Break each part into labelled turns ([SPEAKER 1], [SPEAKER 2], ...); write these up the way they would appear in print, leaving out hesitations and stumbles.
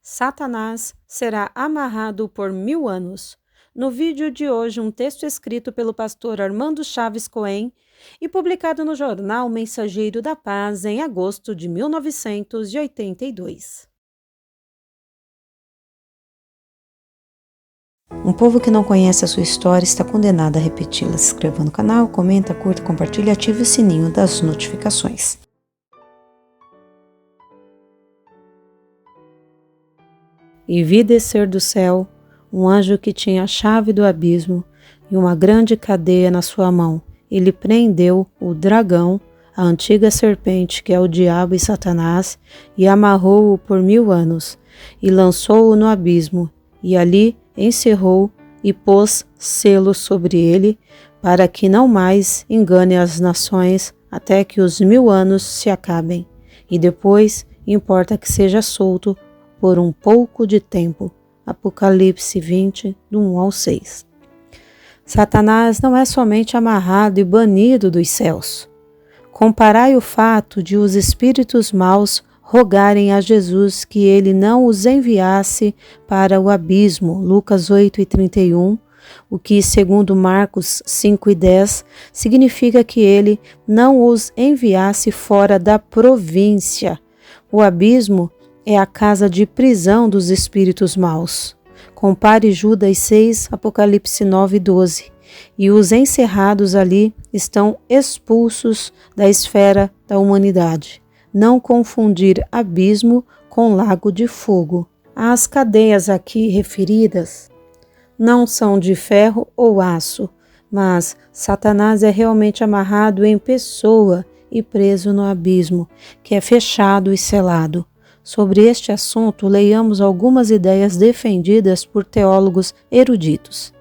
[SPEAKER 1] Satanás será amarrado por 1000 anos. No vídeo de hoje, um texto escrito pelo pastor Armando Chaves Cohen e publicado no jornal Mensageiro da Paz em agosto de 1982. Um povo que não conhece a sua história está condenado a repeti-la. Se inscreva no canal, comenta, curta, compartilha e ative o sininho das notificações. E vi descer do céu um anjo que tinha a chave do abismo e uma grande cadeia na sua mão. Ele prendeu o dragão, a antiga serpente, que é o diabo e Satanás, e amarrou-o por 1000 anos, e lançou-o no abismo, e ali encerrou e pôs selo sobre ele, para que não mais engane as nações até que os 1000 anos se acabem, e depois importa que seja solto por um pouco de tempo. Apocalipse 20, do 1 ao 6. Satanás não é somente amarrado e banido dos céus. Comparai o fato de os espíritos maus rogarem a Jesus que ele não os enviasse para o abismo, Lucas 8:31, o que, segundo Marcos 5:10, significa que ele não os enviasse fora da província. O abismo é a casa de prisão dos espíritos maus. Compare Judas 6, Apocalipse 9:12. E os encerrados ali estão expulsos da esfera da humanidade. Não confundir abismo com lago de fogo. As cadeias aqui referidas não são de ferro ou aço, mas Satanás é realmente amarrado em pessoa e preso no abismo, que é fechado e selado. Sobre este assunto, leiamos algumas ideias defendidas por teólogos eruditos.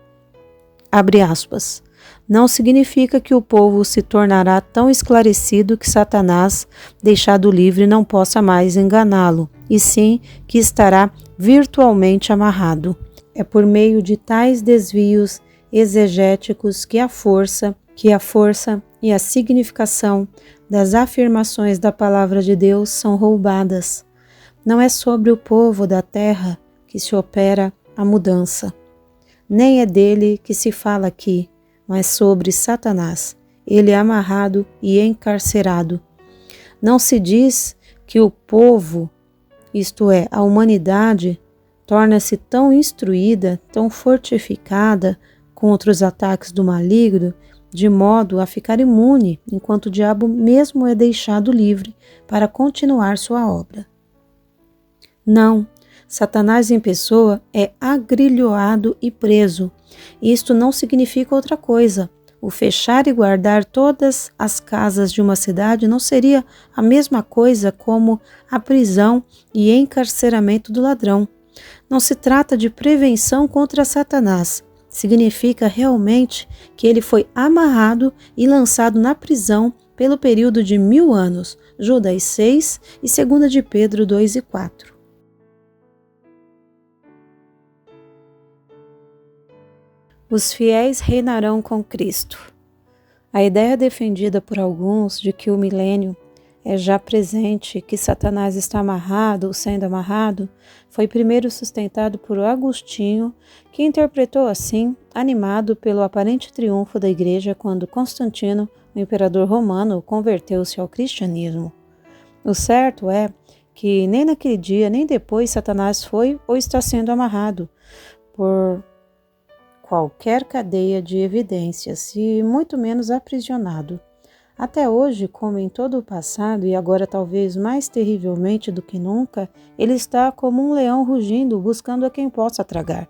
[SPEAKER 1] Abre aspas. Não significa que o povo se tornará tão esclarecido que Satanás, deixado livre, não possa mais enganá-lo, e sim que estará virtualmente amarrado. É por meio de tais desvios exegéticos que a força e a significação das afirmações da palavra de Deus são roubadas. Não é sobre o povo da terra que se opera a mudança. Nem é dele que se fala aqui, mas sobre Satanás. Ele é amarrado e encarcerado. Não se diz que o povo, isto é, a humanidade, torna-se tão instruída, tão fortificada contra os ataques do maligno, de modo a ficar imune, enquanto o diabo mesmo é deixado livre para continuar sua obra. Não, Satanás em pessoa é agrilhoado e preso. Isto não significa outra coisa. O fechar e guardar todas as casas de uma cidade não seria a mesma coisa como a prisão e encarceramento do ladrão. Não se trata de prevenção contra Satanás. Significa realmente que ele foi amarrado e lançado na prisão pelo período de 1000 anos. Judas 6 e 2 de Pedro 2 e 4. Os fiéis reinarão com Cristo. A ideia defendida por alguns de que o milênio é já presente, que Satanás está amarrado ou sendo amarrado, foi primeiro sustentado por Agostinho, que interpretou assim, animado pelo aparente triunfo da Igreja quando Constantino, o imperador romano, converteu-se ao cristianismo. O certo é que nem naquele dia nem depois Satanás foi ou está sendo amarrado por qualquer cadeia de evidências e muito menos aprisionado. Até hoje, como em todo o passado e agora talvez mais terrivelmente do que nunca, ele está como um leão rugindo buscando a quem possa tragar.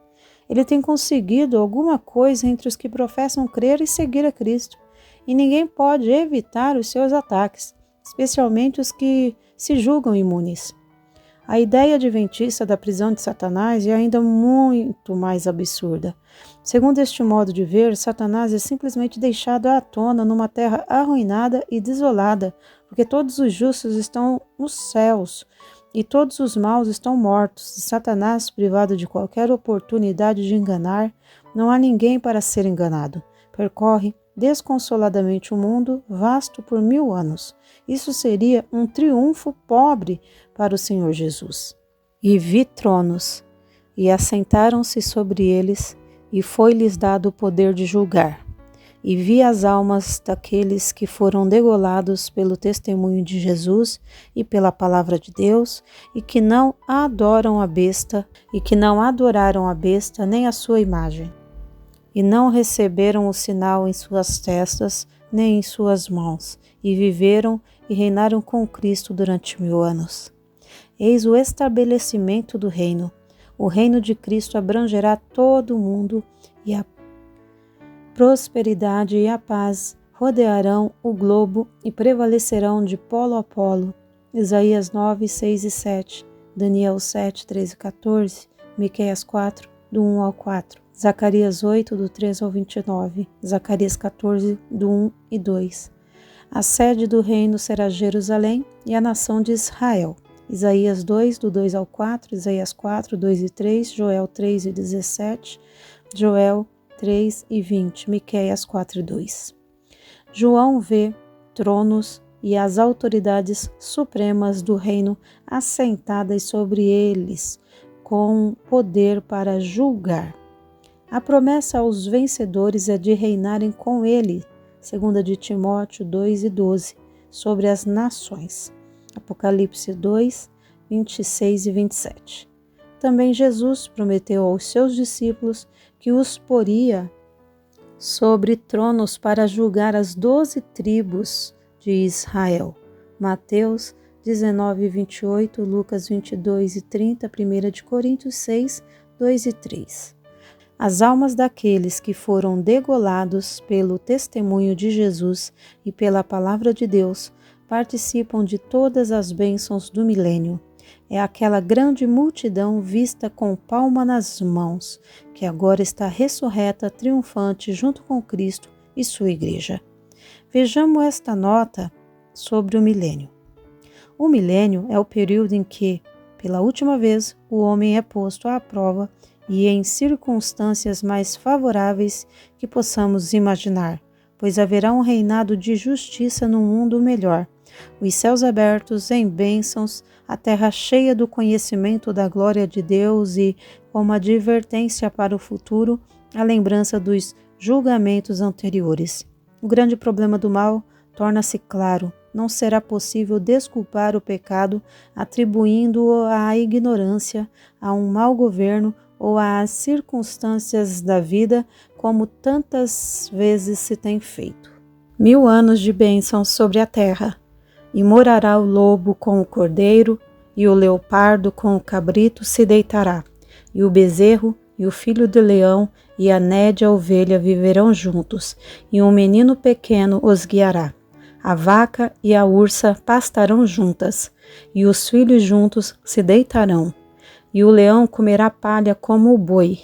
[SPEAKER 1] Ele tem conseguido alguma coisa entre os que professam crer e seguir a Cristo, e ninguém pode evitar os seus ataques, especialmente os que se julgam imunes. A ideia adventista da prisão de Satanás é ainda muito mais absurda. Segundo este modo de ver, Satanás é simplesmente deixado à tona numa terra arruinada e desolada, porque todos os justos estão nos céus e todos os maus estão mortos. E Satanás, privado de qualquer oportunidade de enganar, não há ninguém para ser enganado. Percorre desconsoladamente o mundo, vasto por 1000 anos. Isso seria um triunfo pobre para o Senhor Jesus. E vi tronos, e assentaram-se sobre eles, e foi-lhes dado o poder de julgar. E vi as almas daqueles que foram degolados pelo testemunho de Jesus e pela palavra de Deus, e que não adoraram a besta, nem a sua imagem, e não receberam o sinal em suas testas, nem em suas mãos, e viveram e reinaram com Cristo durante 1000 anos. Eis o estabelecimento do reino. O reino de Cristo abrangerá todo o mundo, e a prosperidade e a paz rodearão o globo e prevalecerão de polo a polo. Isaías 9, 6 e 7, Daniel 7, 13 e 14, Miqueias 4, do 1 ao 4, Zacarias 8, do 3 ao 29, Zacarias 14, do 1 e 2. A sede do reino será Jerusalém e a nação de Israel. Isaías 2, do 2 ao 4, Isaías 4, 2 e 3, Joel 3 e 17, Joel 3 e 20, Miqueias 4 e 2. João vê tronos e as autoridades supremas do reino assentadas sobre eles, com poder para julgar. A promessa aos vencedores é de reinarem com ele, 2 de Timóteo 2 e 12, sobre as nações. Apocalipse 2, 26 e 27. Também Jesus prometeu aos seus discípulos que os poria sobre tronos para julgar as 12 tribos de Israel. Mateus 19, 28, Lucas 22 e 30, 1 de Coríntios 6, 2 e 3. As almas daqueles que foram degolados pelo testemunho de Jesus e pela palavra de Deus participam de todas as bênçãos do milênio. É aquela grande multidão vista com palma nas mãos, que agora está ressurreta, triunfante junto com Cristo e sua igreja. Vejamos esta nota sobre o milênio. O milênio é o período em que, pela última vez, o homem é posto à prova e em circunstâncias mais favoráveis que possamos imaginar, pois haverá um reinado de justiça num mundo melhor, os céus abertos em bênçãos, a terra cheia do conhecimento da glória de Deus e, como advertência para o futuro, a lembrança dos julgamentos anteriores. O grande problema do mal torna-se claro. Não será possível desculpar o pecado atribuindo-o à ignorância, a um mau governo ou às circunstâncias da vida, como tantas vezes se tem feito. 1000 anos de bênção sobre a terra. E morará o lobo com o cordeiro, e o leopardo com o cabrito se deitará, e o bezerro e o filho do leão e a nédia ovelha viverão juntos, e um menino pequeno os guiará. A vaca e a ursa pastarão juntas, e os filhos juntos se deitarão. E o leão comerá palha como o boi,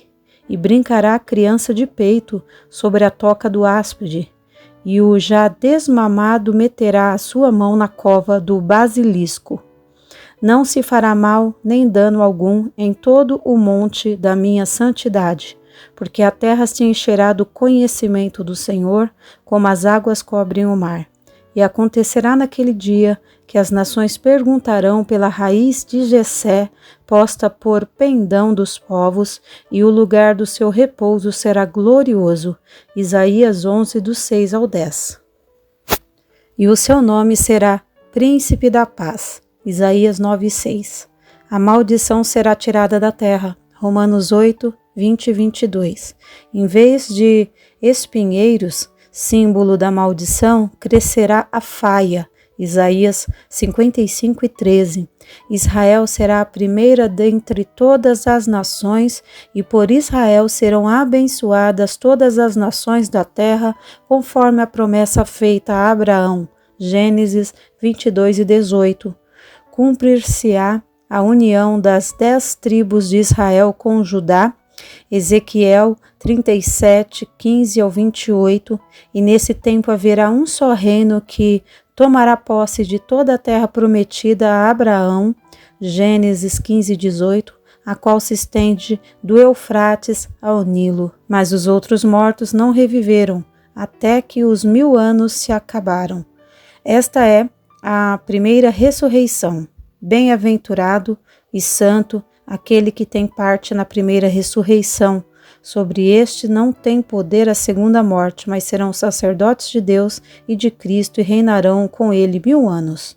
[SPEAKER 1] e brincará a criança de peito sobre a toca do áspide, e o já desmamado meterá a sua mão na cova do basilisco. Não se fará mal nem dano algum em todo o monte da minha santidade, porque a terra se encherá do conhecimento do Senhor, como as águas cobrem o mar. E acontecerá naquele dia que as nações perguntarão pela raiz de Jessé, posta por pendão dos povos, e o lugar do seu repouso será glorioso. Isaías 11, do 6 ao 10. E o seu nome será Príncipe da Paz. Isaías 9, 6. A maldição será tirada da terra. Romanos 8, 20 e 22. Em vez de espinheiros, símbolo da maldição, crescerá a faia. Isaías 55 e 13. Israel será a primeira dentre todas as nações, e por Israel serão abençoadas todas as nações da terra, conforme a promessa feita a Abraão. Gênesis 22 e 18. Cumprir-se-á a união das 10 tribos de Israel com Judá. Ezequiel 37, 15 ao 28, e nesse tempo haverá um só reino que tomará posse de toda a terra prometida a Abraão, Gênesis 15, 18, a qual se estende do Eufrates ao Nilo. Mas os outros mortos não reviveram, até que os 1000 anos se acabaram. Esta é a primeira ressurreição. Bem-aventurado e santo aquele que tem parte na primeira ressurreição. Sobre este não tem poder a segunda morte, mas serão sacerdotes de Deus e de Cristo e reinarão com ele 1000 anos.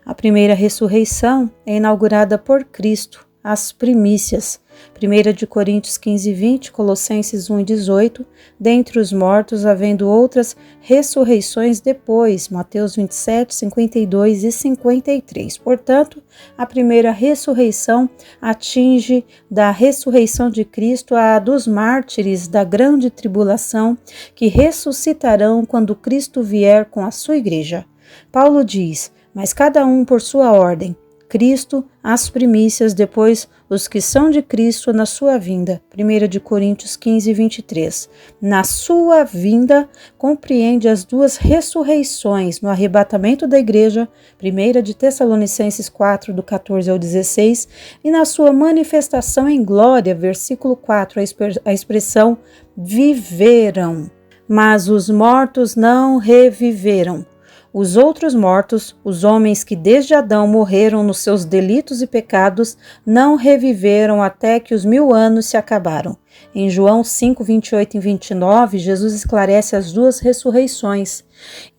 [SPEAKER 1] A primeira ressurreição é inaugurada por Cristo, as primícias. 1 Coríntios 15:20, Colossenses 1:18, dentre os mortos, havendo outras ressurreições depois, Mateus 27, 52 e 53. Portanto, a primeira ressurreição atinge da ressurreição de Cristo a dos mártires da grande tribulação, que ressuscitarão quando Cristo vier com a sua igreja. Paulo diz, mas cada um por sua ordem, Cristo, as primícias, depois os que são de Cristo na sua vinda. 1 Coríntios 15:23. Na sua vinda, compreende as duas ressurreições, no arrebatamento da igreja, 1 de Tessalonicenses 4, do 14 ao 16, e na sua manifestação em glória, versículo 4, a expressão viveram. Mas os mortos não reviveram. Os outros mortos, os homens que desde Adão morreram nos seus delitos e pecados, não reviveram até que os 1000 anos se acabaram. Em João 5, 28 e 29, Jesus esclarece as duas ressurreições.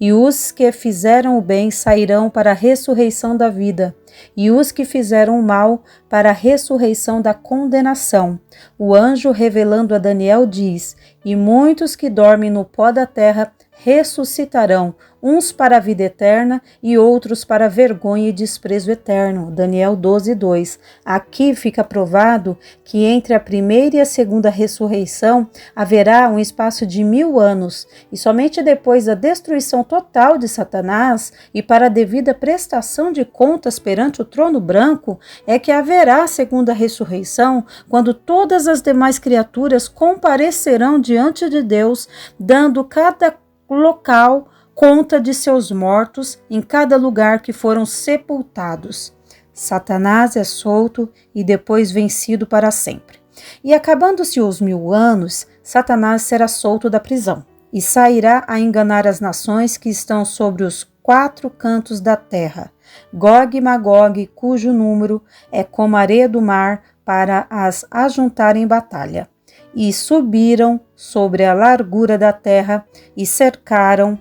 [SPEAKER 1] E os que fizeram o bem sairão para a ressurreição da vida, e os que fizeram o mal para a ressurreição da condenação. O anjo, revelando a Daniel, diz, e muitos que dormem no pó da terra ressuscitarão, uns para a vida eterna e outros para a vergonha e desprezo eterno. Daniel 12:2. Aqui fica provado que entre a primeira e a segunda ressurreição haverá um espaço de 1000 anos, e somente depois da destruição total de Satanás e para a devida prestação de contas perante o trono branco é que haverá a segunda ressurreição, quando todas as demais criaturas comparecerão diante de Deus, dando cada local conta de seus mortos em cada lugar que foram sepultados. Satanás é solto e depois vencido para sempre. E acabando-se os 1000 anos, Satanás será solto da prisão e sairá a enganar as nações que estão sobre os 4 cantos da terra, Gog e Magog, cujo número é como a areia do mar, para as ajuntar em batalha. E subiram sobre a largura da terra e cercaram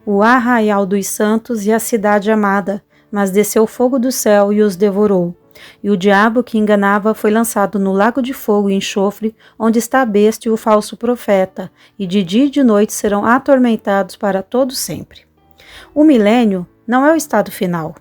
[SPEAKER 1] o arraial dos santos e a cidade amada, mas desceu fogo do céu e os devorou. E o diabo que enganava foi lançado no lago de fogo e enxofre, onde está a besta e o falso profeta, e de dia e de noite serão atormentados para todo sempre. O milênio não é o estado final.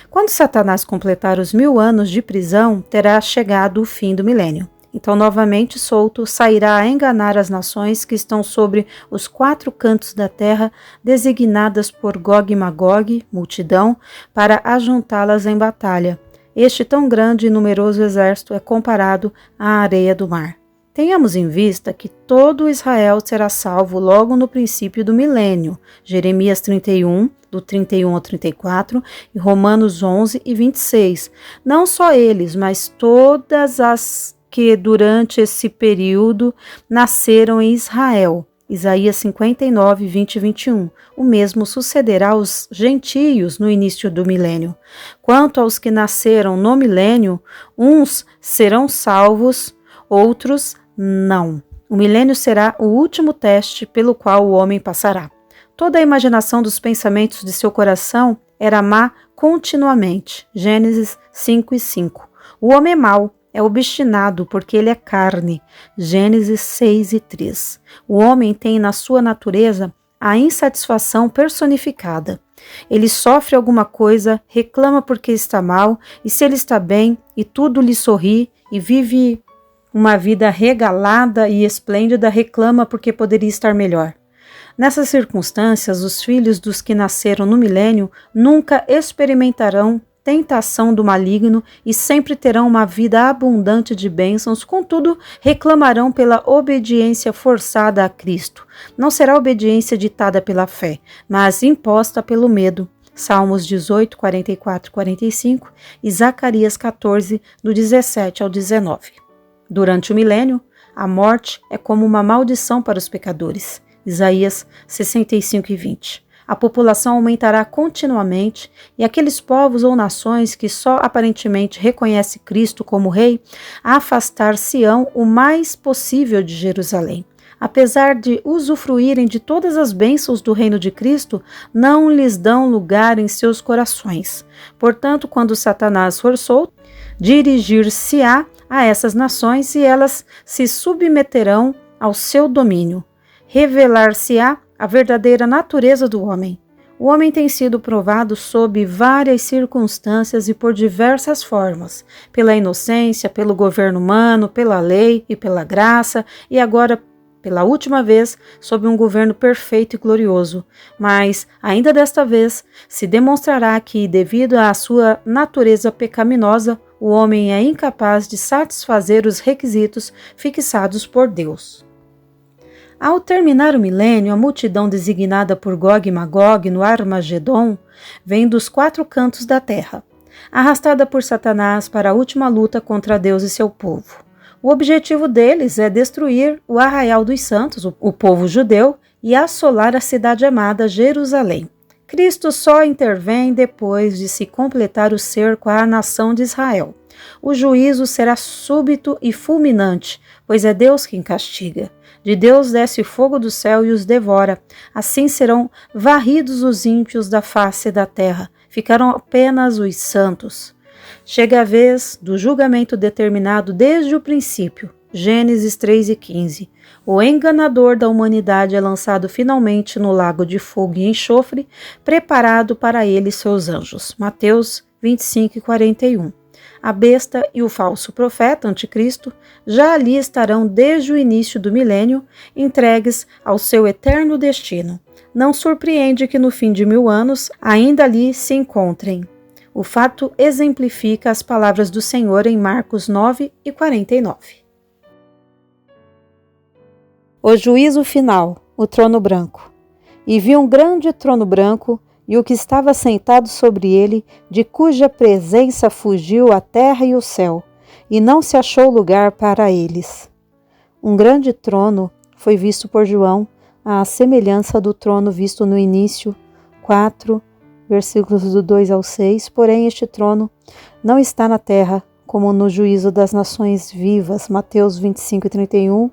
[SPEAKER 1] Quando Satanás completar os 1000 anos de prisão, terá chegado o fim do milênio. Então, novamente solto, sairá a enganar as nações que estão sobre os 4 cantos da terra, designadas por Gog e Magog, multidão, para ajuntá-las em batalha. Este tão grande e numeroso exército é comparado à areia do mar. Tenhamos em vista que todo Israel será salvo logo no princípio do milênio, Jeremias 31, do 31 ao 34, e Romanos 11 e 26. Não só eles, mas todas as que durante esse período nasceram em Israel. Isaías 59, 20 e 21. O mesmo sucederá aos gentios no início do milênio. Quanto aos que nasceram no milênio, uns serão salvos, outros não. O milênio será o último teste pelo qual o homem passará. Toda a imaginação dos pensamentos de seu coração era má continuamente. Gênesis 5 e 5. O homem é mau, é obstinado porque ele é carne. Gênesis 6 e 3. O homem tem na sua natureza a insatisfação personificada. Ele sofre alguma coisa, reclama porque está mal, e se ele está bem, e tudo lhe sorri, e vive uma vida regalada e esplêndida, reclama porque poderia estar melhor. Nessas circunstâncias, os filhos dos que nasceram no milênio nunca experimentarão tentação do maligno e sempre terão uma vida abundante de bênçãos, contudo, reclamarão pela obediência forçada a Cristo. Não será obediência ditada pela fé, mas imposta pelo medo. Salmos 18, 44 e 45 e Zacarias 14, do 17 ao 19. Durante o milênio, a morte é como uma maldição para os pecadores. Isaías 65 e 20. A população aumentará continuamente e aqueles povos ou nações que só aparentemente reconhecem Cristo como rei afastar-se-ão o mais possível de Jerusalém. Apesar de usufruírem de todas as bênçãos do reino de Cristo, não lhes dão lugar em seus corações. Portanto, quando Satanás for solto, dirigir-se-á a essas nações e elas se submeterão ao seu domínio. Revelar-se-á a verdadeira natureza do homem. O homem tem sido provado sob várias circunstâncias e por diversas formas, pela inocência, pelo governo humano, pela lei e pela graça, e agora pela última vez, sob um governo perfeito e glorioso. Mas, ainda desta vez, se demonstrará que, devido à sua natureza pecaminosa, o homem é incapaz de satisfazer os requisitos fixados por Deus. Ao terminar o milênio, a multidão designada por Gog e Magog no Armagedon vem dos 4 cantos da terra, arrastada por Satanás para a última luta contra Deus e seu povo. O objetivo deles é destruir o arraial dos santos, o povo judeu, e assolar a cidade amada Jerusalém. Cristo só intervém depois de se completar o cerco à nação de Israel. O juízo será súbito e fulminante, pois é Deus quem castiga. De Deus desce fogo do céu e os devora. Assim serão varridos os ímpios da face da terra. Ficarão apenas os santos. Chega a vez do julgamento determinado desde o princípio. Gênesis 3:15. O enganador da humanidade é lançado finalmente no lago de fogo e enxofre, preparado para ele e seus anjos. Mateus 25:41. A besta e o falso profeta, anticristo, já ali estarão desde o início do milênio, entregues ao seu eterno destino. Não surpreende que no fim de 1000 anos ainda ali se encontrem. O fato exemplifica as palavras do Senhor em Marcos 9:49. O juízo final, o trono branco. E vi um grande trono branco, e o que estava sentado sobre ele, de cuja presença fugiu a terra e o céu, e não se achou lugar para eles. Um grande trono foi visto por João, à semelhança do trono visto no início, 4, versículos do 2 ao 6, porém este trono não está na terra, como no juízo das nações vivas, Mateus 25:31,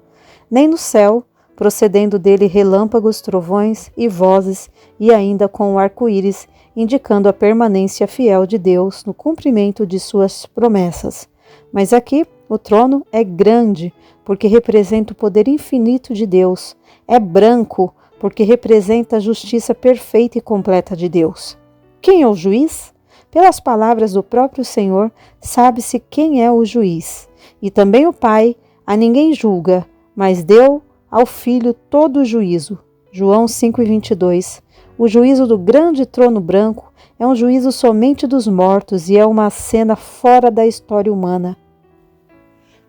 [SPEAKER 1] nem no céu, procedendo dele relâmpagos, trovões e vozes, e ainda com o arco-íris, indicando a permanência fiel de Deus no cumprimento de suas promessas. Mas aqui o trono é grande, porque representa o poder infinito de Deus. É branco, porque representa a justiça perfeita e completa de Deus. Quem é o juiz? Pelas palavras do próprio Senhor, sabe-se quem é o juiz. E também o Pai a ninguém julga, mas deu ao Filho todo o juízo. João 5:22. O juízo do grande trono branco é um juízo somente dos mortos e é uma cena fora da história humana.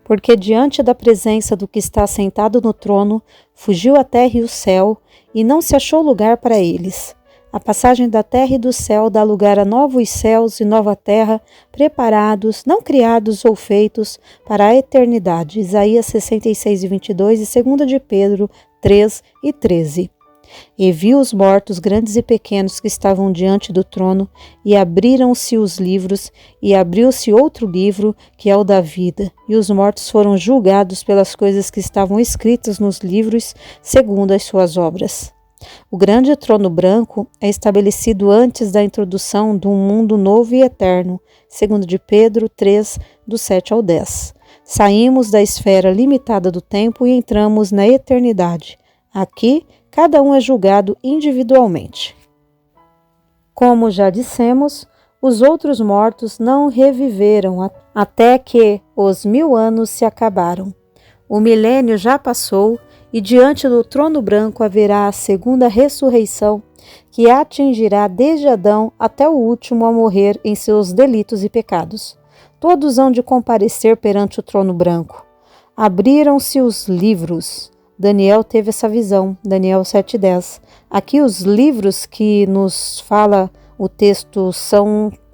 [SPEAKER 1] Porque diante da presença do que está sentado no trono, fugiu a terra e o céu, e não se achou lugar para eles. A passagem da terra e do céu dá lugar a novos céus e nova terra, preparados, não criados ou feitos, para a eternidade. Isaías 66:22 e 2 de Pedro 3:13. E vi os mortos, grandes e pequenos, que estavam diante do trono, e abriram-se os livros, e abriu-se outro livro, que é o da vida, e os mortos foram julgados pelas coisas que estavam escritas nos livros, segundo as suas obras. O grande trono branco é estabelecido antes da introdução de um mundo novo e eterno, segundo de Pedro 3, do 7 ao 10. Saímos da esfera limitada do tempo e entramos na eternidade. Aqui, cada um é julgado individualmente. Como já dissemos, os outros mortos não reviveram até que os 1000 anos se acabaram. O milênio já passou e diante do trono branco haverá a segunda ressurreição, que atingirá desde Adão até o último a morrer em seus delitos e pecados. Todos hão de comparecer perante o trono branco. Abriram-se os livros. Daniel teve essa visão, Daniel 7:10. Aqui os livros que nos fala o texto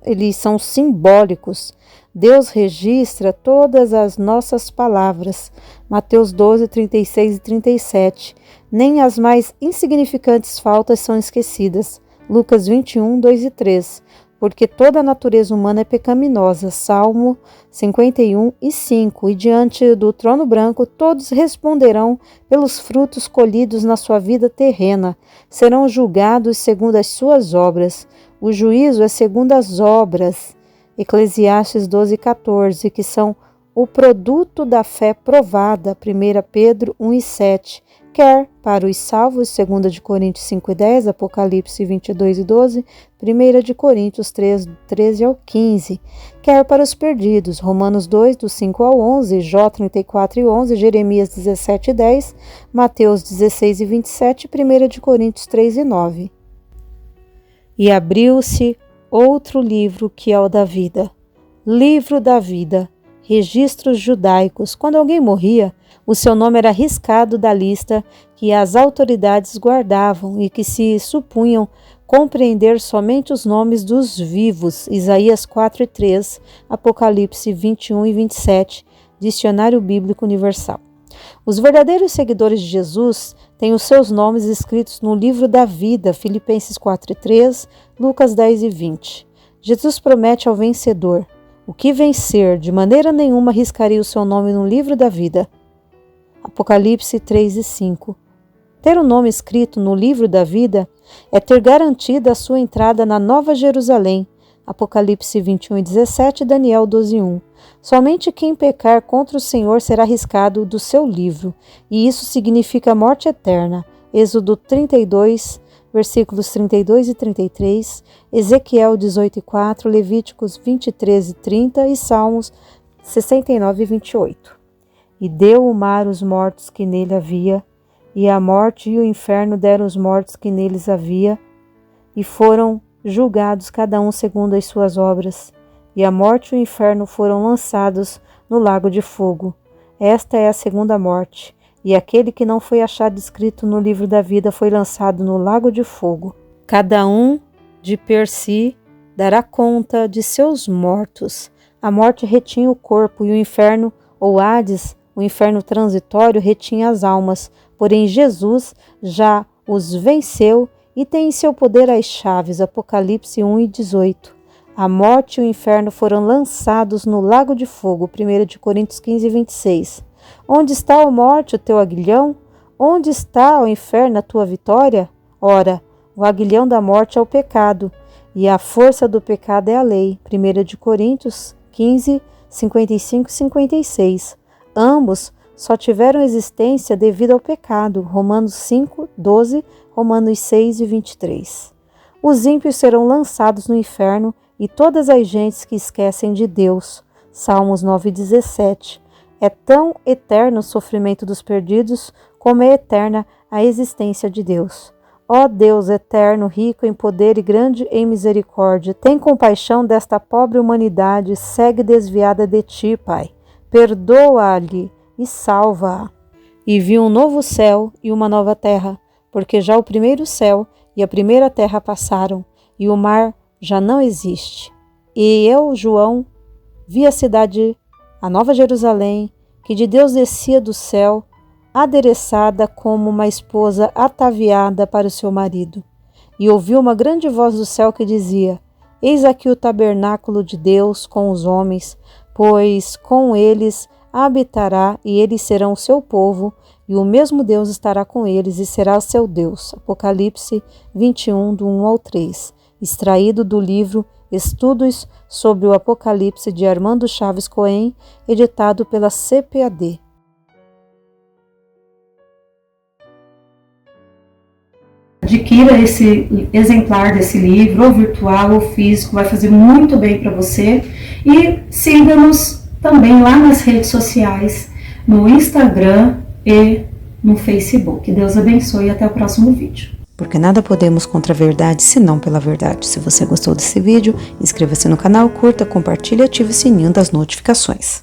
[SPEAKER 1] eles são simbólicos. Deus registra todas as nossas palavras. Mateus 12, 36 e 37. Nem as mais insignificantes faltas são esquecidas. Lucas 21, 2 e 3. Porque toda a natureza humana é pecaminosa. Salmo 51 e 5. E diante do trono branco todos responderão pelos frutos colhidos na sua vida terrena. Serão julgados segundo as suas obras. O juízo é segundo as obras. Eclesiastes 12, 14, que são o produto da fé provada, 1 Pedro 1 e 7, quer para os salvos, 2 Coríntios 5 e 10, Apocalipse 22 e 12, 1 Coríntios 3, 13 ao 15, quer para os perdidos, Romanos 2, do 5 ao 11, Jó 34 e 11, Jeremias 17 e 10, Mateus 16 e 27, 1 Coríntios 3 e 9. E abriu-se outro livro que é o da vida. Livro da vida. Registros judaicos. Quando alguém morria, o seu nome era riscado da lista que as autoridades guardavam e que se supunham compreender somente os nomes dos vivos. Isaías 4 e 3, Apocalipse 21 e 27, Dicionário Bíblico Universal. Os verdadeiros seguidores de Jesus têm os seus nomes escritos no livro da vida, Filipenses 4 e 3, Lucas 10 e 20. Jesus promete ao vencedor: o que vencer, de maneira nenhuma riscaria o seu nome no livro da vida. Apocalipse 3 e 5. Ter o nome escrito no livro da vida é ter garantida a sua entrada na Nova Jerusalém. Apocalipse 21 e 17, Daniel 12 e 1. Somente quem pecar contra o Senhor será riscado do seu livro, e isso significa morte eterna. Êxodo 32, versículos 32 e 33, Ezequiel 18 e 4, Levíticos 23 e 30 e Salmos 69 e 28. E deu o mar os mortos que nele havia, e a morte e o inferno deram os mortos que neles havia, e foram julgados cada um segundo as suas obras. E a morte e o inferno foram lançados no lago de fogo. Esta é a segunda morte, e aquele que não foi achado escrito no livro da vida foi lançado no lago de fogo. Cada um de per si dará conta de seus mortos. A morte retinha o corpo, e o inferno, ou Hades, o inferno transitório, retinha as almas. Porém Jesus já os venceu e tem em seu poder as chaves. Apocalipse 1 e 18. A morte e o inferno foram lançados no lago de fogo. 1 Coríntios 15 e 26. Onde está, ó morte, o teu aguilhão? Onde está, ó inferno, a tua vitória? Ora, o aguilhão da morte é o pecado, e a força do pecado é a lei. 1 Coríntios 15, 55 e 56. Ambos só tiveram existência devido ao pecado. Romanos 5, 12, Romanos 6 e 23. Os ímpios serão lançados no inferno, e todas as gentes que esquecem de Deus. Salmos 9 e 17. É tão eterno o sofrimento dos perdidos, como é eterna a existência de Deus. Ó Deus eterno, rico em poder e grande em misericórdia, tem compaixão desta pobre humanidade, segue desviada de ti, Pai. Perdoa-lhe e salva-a. E viu um novo céu e uma nova terra, porque já o primeiro céu e a primeira terra passaram, e o mar já não existe. E eu, João, vi a cidade, a Nova Jerusalém, que de Deus descia do céu, adereçada como uma esposa ataviada para o seu marido. E ouvi uma grande voz do céu que dizia: Eis aqui o tabernáculo de Deus com os homens, pois com eles habitará, e eles serão o seu povo, e o mesmo Deus estará com eles e será o seu Deus. Apocalipse 21, do 1 ao 3. Extraído do livro Estudos sobre o Apocalipse de Armando Chaves Cohen, editado pela CPAD.
[SPEAKER 2] Adquira esse exemplar desse livro, ou virtual ou físico, vai fazer muito bem para você. E siga-nos também lá nas redes sociais, no Instagram e no Facebook. Deus abençoe e até o próximo vídeo.
[SPEAKER 1] Porque nada podemos contra a verdade, senão pela verdade. Se você gostou desse vídeo, inscreva-se no canal, curta, compartilhe e ative o sininho das notificações.